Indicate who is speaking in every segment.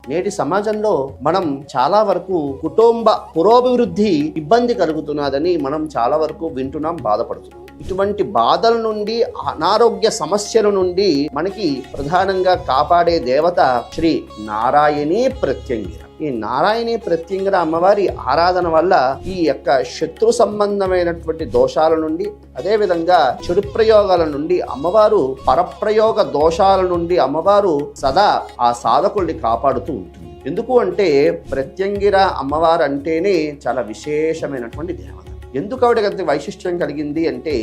Speaker 1: నేటి సమాజంలో మనం చాలా వరకు కుటుంబ పురోభివృద్ధి ఇబ్బంది కలుగుతున్నదని మనం చాలా వరకు వింటున్నాం, బాధపడుతున్నాం. ఇటువంటి బాధల నుండి, అనారోగ్య సమస్యల నుండి మనకి ప్రధానంగా కాపాడే దేవత శ్రీ నారాయణీ ప్రత్యంగిర. ఈ నారాయణీ ప్రత్యంగిర అమ్మవారి ఆరాధన వల్ల ఈ యొక్క శత్రు సంబంధమైనటువంటి దోషాల నుండి, అదేవిధంగా చెడు ప్రయోగాల నుండి అమ్మవారు, పరప్రయోగ దోషాల నుండి అమ్మవారు సదా ఆ సాధకుల్ని కాపాడుతూ ఉంటుంది. ఎందుకు అంటే ప్రత్యంగిర అమ్మవారు అంటేనే చాలా విశేషమైనటువంటి దేవత. ఎందుకు ఆవిడకి వైశిష్ట్యం కలిగింది అంటే,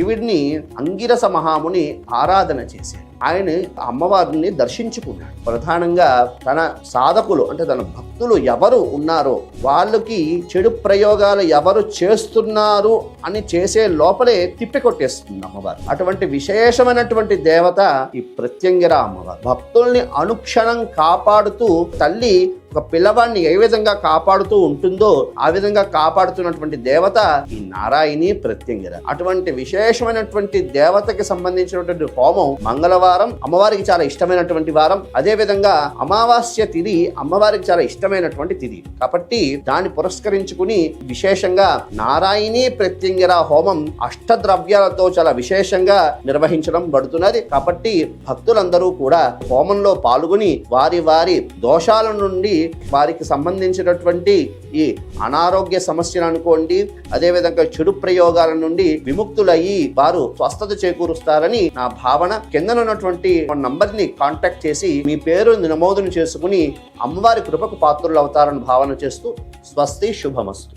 Speaker 1: ఈవిడ్ని అంగిరస మహాముని ఆరాధన చేశాడు. ఆయన అమ్మవారిని దర్శించుకున్నాడు. ప్రధానంగా తన సాధకులు అంటే తన భక్తులు ఎవరు ఉన్నారో వాళ్ళకి చెడు ప్రయోగాలు ఎవరు చేస్తున్నారు అని చేసే లోపలే తిప్పికొట్టేస్తుంది అమ్మవారు. అటువంటి విశేషమైనటువంటి దేవత ఈ ప్రత్యంగిర అమ్మవారు. భక్తుల్ని అనుక్షణం కాపాడుతూ తల్లి ఒక పిల్లవాడిని ఏ విధంగా కాపాడుతూ ఉంటుందో ఆ విధంగా కాపాడుతున్నటువంటి దేవత ఈ నారాయణీ ప్రత్యంగిర. అటువంటి విశేషమైనటువంటి దేవతకి సంబంధించినటువంటి హోమం మంగళవారం అమ్మవారికి చాలా ఇష్టమైనటువంటి వారం. అదే విధంగా అమావాస్య తిథి అమ్మవారికి చాలా ఇష్టమైనటువంటి తిథి కాబట్టి దాన్ని పురస్కరించుకుని విశేషంగా నారాయణీ ప్రత్యంగిర హోమం అష్టద్రవ్యాలతో చాలా విశేషంగా నిర్వహించడం పడుతున్నది. కాబట్టి భక్తులందరూ కూడా హోమంలో పాల్గొని వారి వారి దోషాల నుండి, వారికి సంబంధించినటువంటి ఈ అనారోగ్య సమస్యలు అనుకోండి, అదేవిధంగా చెడు ప్రయోగాల నుండి విముక్తులయ్యి వారు స్వస్థత చేకూరుస్తారని నా భావన. కింద ఉన్నటువంటి నంబర్ని కాంటాక్ట్ చేసి మీ పేరు నమోదును చేసుకుని అమ్మవారి కృపకు పాత్రులు అవుతారని భావన చేస్తూ స్వస్తి, శుభమస్తు.